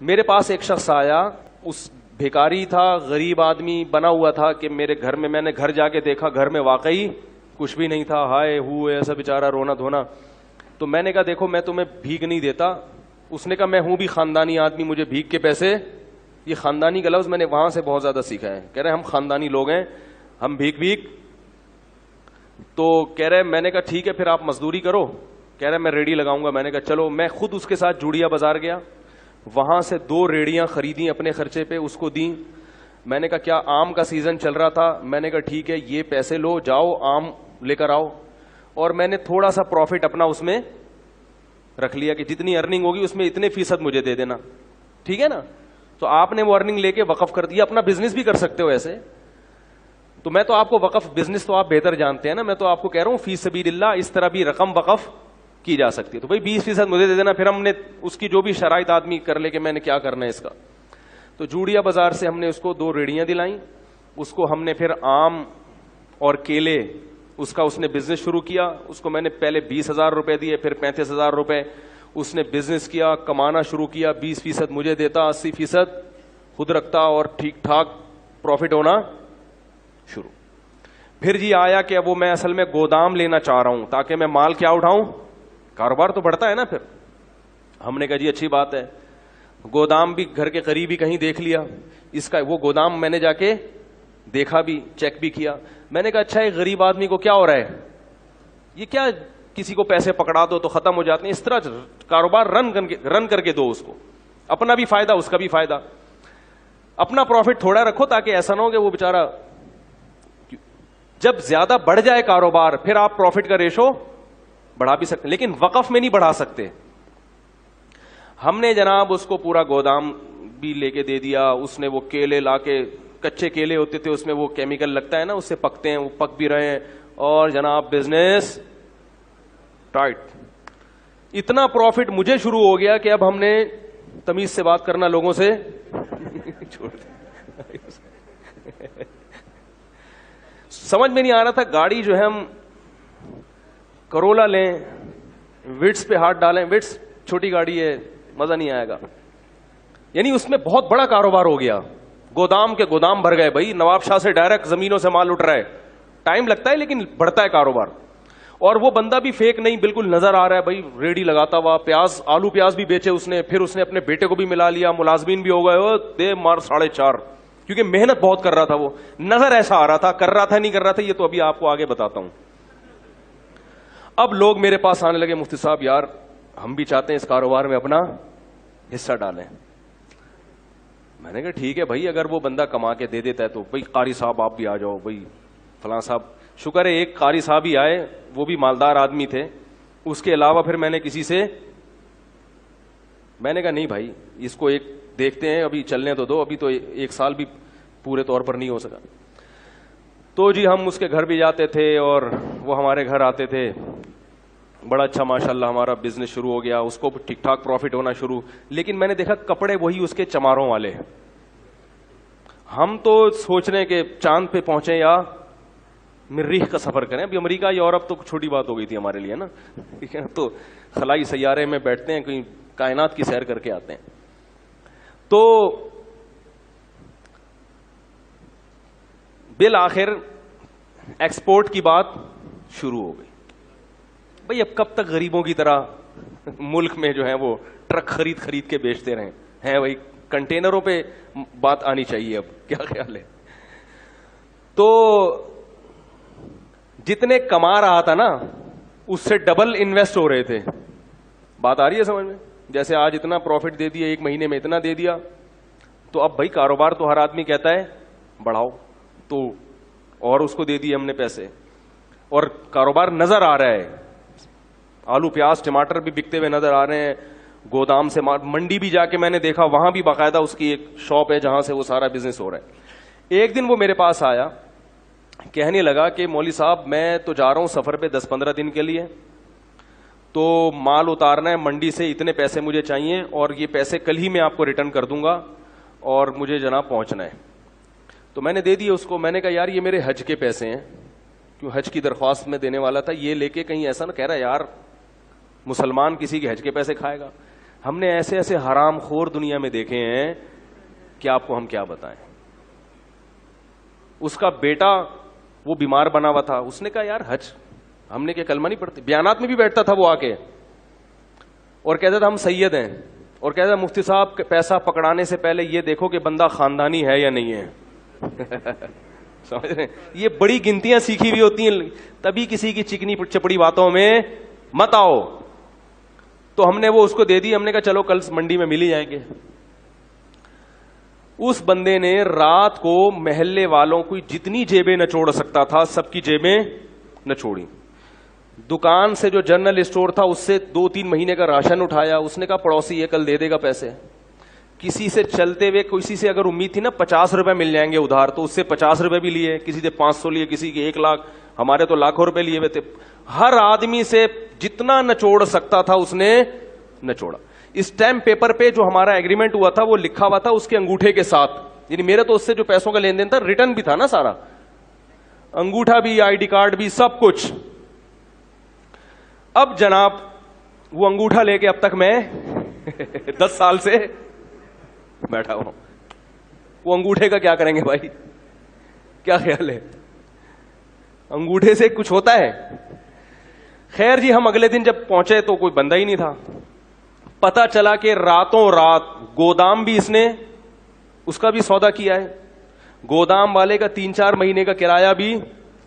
میرے پاس ایک شخص آیا, اس بھیکاری تھا, غریب آدمی بنا ہوا تھا کہ میرے گھر میں نے گھر جا کے دیکھا, گھر میں واقعی کچھ بھی نہیں تھا, ہائے ہوئے ایسا بیچارہ رونا دھونا. تو میں نے کہا دیکھو میں تمہیں بھیک نہیں دیتا. اس نے کہا میں ہوں بھی خاندانی آدمی, مجھے بھیک کے پیسے, یہ خاندانی کا لفظ میں نے وہاں سے بہت زیادہ سیکھا ہے. کہہ رہے ہم خاندانی لوگ ہیں, ہم بھیک. تو کہہ رہے میں نے کہا ٹھیک ہے پھر آپ مزدوری کرو. کہہ رہے میں ریڑھی لگاؤں گا. میں نے کہا چلو. میں خود اس کے ساتھ جوڑیا بازار گیا, وہاں سے 2 ریڑیاں خریدیں اپنے خرچے پہ, اس کو دیں. میں نے کہا کیا آم کا سیزن چل رہا تھا, میں نے کہا ٹھیک ہے یہ پیسے لو, جاؤ آم لے کر آؤ. اور میں نے تھوڑا سا پروفٹ اپنا اس میں رکھ لیا کہ جتنی ارننگ ہوگی اس میں اتنے % مجھے دے دینا, ٹھیک ہے نا. تو آپ نے وہ ارننگ لے کے وقف کر دیا. اپنا بزنس بھی کر سکتے ہو ایسے. تو میں تو آپ کو وقف بزنس تو آپ بہتر جانتے ہیں نا, میں تو آپ کو کہہ رہا ہوں فی سبیل اللہ اس طرح بھی رقم وقف کی جا سکتی ہے. تو بھائی 20% مجھے دے دینا. پھر ہم نے اس کی جو بھی شرائط آدمی کر لے کہ میں نے کیا کرنا ہے اس کا. تو جوڑیا بازار سے ہم نے اس کو 2 ریڑیاں دلائیں. اس کو ہم نے پھر آم اور کیلے اس کا اس نے بزنس شروع کیا. اس کو میں نے پہلے 20,000 روپے دیے, پھر 35,000 روپے. اس نے بزنس کیا, کمانا شروع کیا, 20% مجھے دیتا, 80% خود رکھتا, اور ٹھیک ٹھاک پروفٹ ہونا شروع. پھر جی آیا کہ وہ میں اصل میں گودام لینا چاہ رہا ہوں تاکہ میں مال کیا اٹھاؤں, کاروبار تو بڑھتا ہے نا. پھر ہم نے کہا جی اچھی بات ہے. گودام بھی گھر کے قریب ہی کہیں دیکھ لیا. اس کا وہ گودام میں نے جا کے دیکھا بھی, چیک بھی کیا. میں نے کہا اچھا ایک غریب آدمی کو کیا ہو رہا ہے, یہ کیا کسی کو پیسے پکڑا دو تو ختم ہو جاتے ہیں, اس طرح کاروبار رن کر کے دو اس کو, اپنا بھی فائدہ اس کا بھی فائدہ. اپنا پروفٹ تھوڑا رکھو تاکہ ایسا نہ ہو کہ وہ بیچارہ, جب زیادہ بڑھ جائے کاروبار پھر آپ پروفٹ کا ریشو بڑھا بھی سکتے ہیں, لیکن وقف میں نہیں بڑھا سکتے. ہم نے جناب اس کو پورا گودام بھی لے کے دے دیا. اس نے وہ کیلے لا کے, کچے کیلے ہوتے تھے اس میں وہ کیمیکل لگتا ہے نا, اس سے پکتے ہیں, وہ پک بھی رہے ہیں, اور جناب بزنس ٹائٹ. اتنا پروفٹ مجھے شروع ہو گیا کہ اب ہم نے تمیز سے بات کرنا لوگوں سے چھوڑ دیا. سمجھ میں نہیں آ رہا تھا. گاڑی جو ہے ہم کرولا لیں, وٹس پہ ہاتھ ڈالیں, وٹس چھوٹی گاڑی ہے, مزہ نہیں آئے گا. یعنی اس میں بہت بڑا کاروبار ہو گیا. گودام کے گودام بھر گئے بھائی, نواب شاہ سے ڈائریکٹ زمینوں سے مال اٹھ رہا ہے. ٹائم لگتا ہے لیکن بڑھتا ہے کاروبار. اور وہ بندہ بھی فیک نہیں, بالکل نظر آ رہا ہے بھائی, ریڑھی لگاتا ہوا, پیاز آلو پیاز بھی بیچے اس نے. پھر اس نے اپنے بیٹے کو بھی ملا لیا, ملازمین بھی ہو گئے, دے مار 4.5, کیونکہ محنت بہت کر رہا تھا. وہ نظر ایسا آ رہا تھا, کر رہا تھا نہیں کر رہا تھا یہ تو ابھی آپ کو آگے بتاتا ہوں. اب لوگ میرے پاس آنے لگے, مفتی صاحب یار ہم بھی چاہتے ہیں اس کاروبار میں اپنا حصہ ڈالیں. میں نے کہا ٹھیک ہے بھائی, اگر وہ بندہ کما کے دے دیتا ہے تو بھائی قاری صاحب آپ بھی آ جاؤ, بھائی فلاں صاحب. شکر ہے ایک قاری صاحب ہی آئے, وہ بھی مالدار آدمی تھے. اس کے علاوہ پھر میں نے کسی سے, میں نے کہا نہیں بھائی اس کو ایک دیکھتے ہیں, ابھی چلنے تو دو, ابھی تو 1 سال بھی پورے طور پر نہیں ہو سکا. تو جی ہم اس کے گھر بھی جاتے تھے اور وہ ہمارے گھر آتے تھے. بڑا اچھا ماشاءاللہ ہمارا بزنس شروع ہو گیا, اس کو ٹھیک ٹھاک پروفٹ ہونا شروع. لیکن میں نے دیکھا کپڑے وہی اس کے چماروں والے. ہم تو سوچ رہے ہیں کہ چاند پہ پہنچے یا مریخ کا سفر کریں. ابھی امریکہ یورپ تو چھوٹی بات ہو گئی تھی ہمارے لیے نا, ٹھیک ہے, تو خلائی سیارے میں بیٹھتے ہیں, کہیں کائنات کی سیر کر کے آتے ہیں. تو بالآخر ایکسپورٹ کی بات شروع ہو گئی. بھئی اب کب تک غریبوں کی طرح ملک میں جو ہے وہ ٹرک خرید کے بیچتے رہیں ہیں بھائی, کنٹینروں پہ بات آنی چاہیے. اب کیا خیال ہے؟ تو جتنے کما رہا تھا نا اس سے ڈبل انویسٹ ہو رہے تھے. بات آ رہی ہے سمجھ میں؟ جیسے آج اتنا پروفٹ دے دیا, 1 مہینے میں اتنا دے دیا, تو اب بھائی کاروبار تو ہر آدمی کہتا ہے بڑھاؤ, تو اور اس کو دے دیے ہم نے پیسے, اور کاروبار نظر آ رہا ہے. آلو پیاز ٹماٹر بھی بکتے ہوئے نظر آ رہے ہیں. گودام سے منڈی بھی جا کے میں نے دیکھا, وہاں بھی باقاعدہ اس کی ایک شاپ ہے جہاں سے وہ سارا بزنس ہو رہا ہے. ایک دن وہ میرے پاس آیا, کہنے لگا کہ مولوی صاحب میں تو جا رہا ہوں سفر پہ 10-15 دن کے لیے, تو مال اتارنا ہے منڈی سے, اتنے پیسے مجھے چاہیے, اور یہ پیسے کل ہی میں آپ کو ریٹرن کر دوں گا, اور مجھے جناب پہنچنا ہے. تو میں نے دے دیے اس کو. میں نے کہا یار یہ میرے حج کے پیسے ہیں, کیوں حج کی درخواست میں دینے والا تھا, یہ لے کے کہیں ایسا نہ کہہ رہا یار مسلمان کسی کے حج کے پیسے کھائے گا. ہم نے ایسے ایسے حرام خور دنیا میں دیکھے ہیں کہ آپ کو ہم کیا بتائیں. اس کا بیٹا وہ بیمار بنا ہوا تھا, اس نے کہا یار حج, ہم نے کیا کلمہ نہیں پڑھتے, بیانات میں بھی بیٹھتا تھا وہ آ کے اور کہتا تھا ہم سید ہیں, اور کہتا تھا مفتی صاحب پیسہ پکڑانے سے پہلے یہ دیکھو کہ بندہ خاندانی ہے یا نہیں ہے. سمجھ رہے ہیں, یہ بڑی گنتیاں سیکھی ہوئی ہوتی ہیں, تبھی کسی کی چکنی چپڑی باتوں میں مت آؤ. تو ہم نے وہ اس کو دے دی, ہم نے کہا چلو کل منڈی میں مل ہی جائیں گے. اس بندے نے رات کو محلے والوں کو جتنی جیبیں نچوڑ سکتا تھا سب کی جیبیں نچوڑی. دکان سے جو جنرل اسٹور تھا اس سے 2-3 مہینے کا راشن اٹھایا. اس نے کہا پڑوسی یہ کل دے دے گا پیسے. کسی سے چلتے ہوئے کسی سے اگر امید تھی نا 50 روپے مل جائیں گے ادھار, تو اس سے 50 روپے بھی لیے, کسی سے 500 لیے, کسی کے 1 لاکھ, ہمارے تو لاکھوں روپے لیے ہوئے تھے. ہر آدمی سے جتنا نچوڑ سکتا تھا اس نے نچوڑا. اسٹیمپ پیپر پہ جو ہمارا ایگریمنٹ ہوا تھا وہ لکھا ہوا تھا اس کے انگوٹھے کے ساتھ, یعنی میرے تو اس سے جو پیسوں کا لین دین تھا ریٹرن بھی تھا نا سارا, انگوٹھا بھی, آئی ڈی کارڈ بھی, سب کچھ. اب جناب وہ انگوٹھا لے کے اب تک میں 10 سال سے بیٹھا ہوں. وہ انگوٹھے کا کیا کریں گے بھائی, کیا خیال ہے, انگوٹھے سے کچھ ہوتا ہے؟ خیر جی, ہم اگلے دن جب پہنچے تو کوئی بندہ ہی نہیں تھا. پتا چلا کہ راتوں رات گودام بھی اس نے اس کا بھی سودا کیا ہے, گودام والے کا 3-4 مہینے کا کرایہ بھی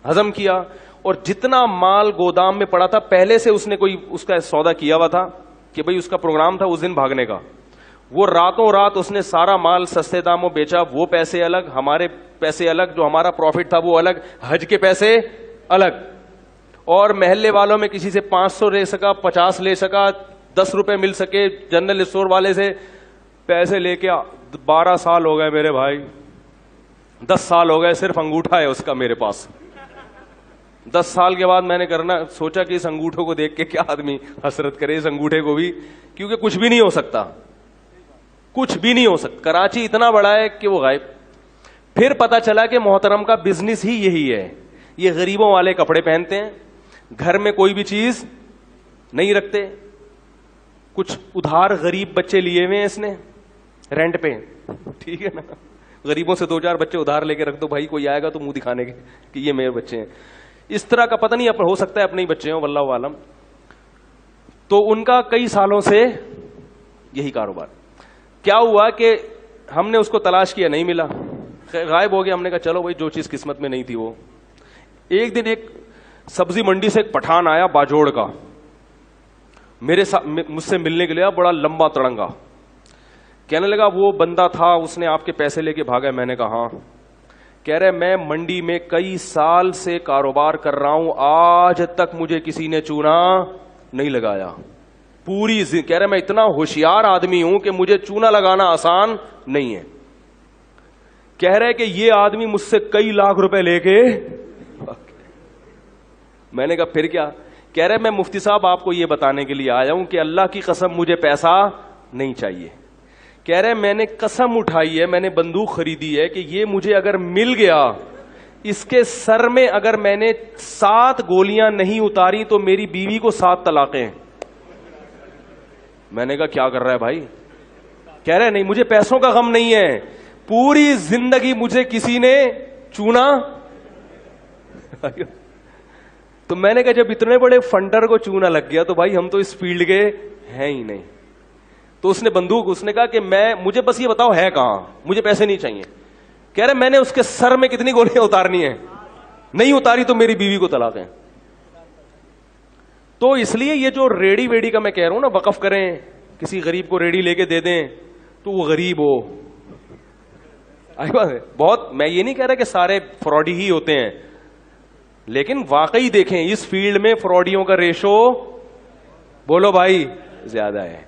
ہضم کیا, اور جتنا مال گودام میں پڑا تھا پہلے سے اس نے کوئی اس کا سودا کیا ہوا تھا کہ بھئی اس کا پروگرام تھا اس دن بھاگنے کا. وہ راتوں رات اس نے سارا مال سستے داموں بیچا. وہ پیسے الگ, ہمارے پیسے الگ, جو ہمارا پروفٹ تھا وہ الگ, حج کے پیسے الگ. اور محلے والوں میں کسی سے 500 لے سکا, 50 لے سکا, 10 روپے مل سکے جنرل اسٹور والے سے پیسے لے کے. 12 سال ہو گئے میرے بھائی, 10 سال ہو گئے, صرف انگوٹھا ہے اس کا میرے پاس. 10 سال کے بعد میں نے سوچا کہ اس انگوٹھوں کو دیکھ کے کیا آدمی حسرت کرے, اس انگوٹھے کو بھی, کیونکہ کچھ بھی نہیں ہو سکتا, کچھ بھی نہیں ہو سکتا. کراچی اتنا بڑا ہے کہ وہ غائب. پھر پتا چلا کہ محترم کا بزنس ہی یہی ہے, یہ غریبوں والے کپڑے پہنتے ہیں, گھر میں کوئی بھی چیز نہیں رکھتے. کچھ ادھار غریب بچے لیے ہوئے ہیں اس نے رینٹ پہ, ٹھیک ہے نا, غریبوں سے 2-4 بچے ادھار لے کے رکھ دو بھائی, کوئی آئے گا تو منہ دکھانے کے کہ یہ میرے بچے ہیں. اس طرح کا پتہ نہیں, ہو سکتا ہے اپنے ہی بچے ہوں, واللہ عالم. تو ان کا کئی سالوں سے یہی کاروبار. کیا ہوا کہ ہم نے اس کو تلاش کیا, نہیں ملا, غائب ہو گیا. ہم نے کہا چلو بھائی جو چیز قسمت میں نہیں تھی وہ. ایک دن ایک سبزی منڈی سے ایک پٹھان آیا باجوڑ کا, مجھ سے ملنے کے لیے, بڑا لمبا تڑنگا. کہنے لگا وہ بندہ تھا اس نے آپ کے پیسے لے کے بھاگا. میں نے کہا ہاں. کہہ رہے میں منڈی میں کئی سال سے کاروبار کر رہا ہوں, آج تک مجھے کسی نے چونا نہیں لگایا. پوری کہہ رہے میں اتنا ہوشیار آدمی ہوں کہ مجھے چونا لگانا آسان نہیں ہے. کہہ رہے کہ یہ آدمی مجھ سے کئی لاکھ روپے لے کے. میں نے کہا پھر کیا؟ کہہ رہے میں مفتی صاحب آپ کو یہ بتانے کے لیے آیا ہوں کہ اللہ کی قسم مجھے پیسہ نہیں چاہیے. کہہ رہے میں نے قسم اٹھائی ہے, میں نے بندوق خریدی ہے کہ یہ مجھے اگر مل گیا, اس کے سر میں اگر میں نے 7 گولیاں نہیں اتاری تو میری بیوی کو 7 طلاقیں. میں نے کہا کیا کر رہا ہے بھائی؟ کہہ رہے نہیں مجھے پیسوں کا غم نہیں ہے, پوری زندگی مجھے کسی نے چونا. تو میں نے کہا جب اتنے بڑے فنڈر کو چونا لگ گیا تو بھائی ہم تو اس فیلڈ کے ہیں ہی نہیں. تو اس نے بندوق, اس نے کہا کہ مجھے بس یہ بتاؤ ہے کہاں, مجھے پیسے نہیں چاہیے. کہہ رہے میں نے اس کے سر میں کتنی گولیاں اتارنی ہیں, نہیں اتاری تو میری بیوی کو طلاق ہے. تو اس لیے یہ جو ریڑی ویڑی کا میں کہہ رہا ہوں نا, وقف کریں, کسی غریب کو ریڑی لے کے دے دیں تو وہ غریب ہو. بہت, میں یہ نہیں کہہ رہا کہ سارے فراڈی ہی ہوتے ہیں, لیکن واقعی دیکھیں اس فیلڈ میں فراڈیوں کا ریشو بولو بھائی زیادہ ہے.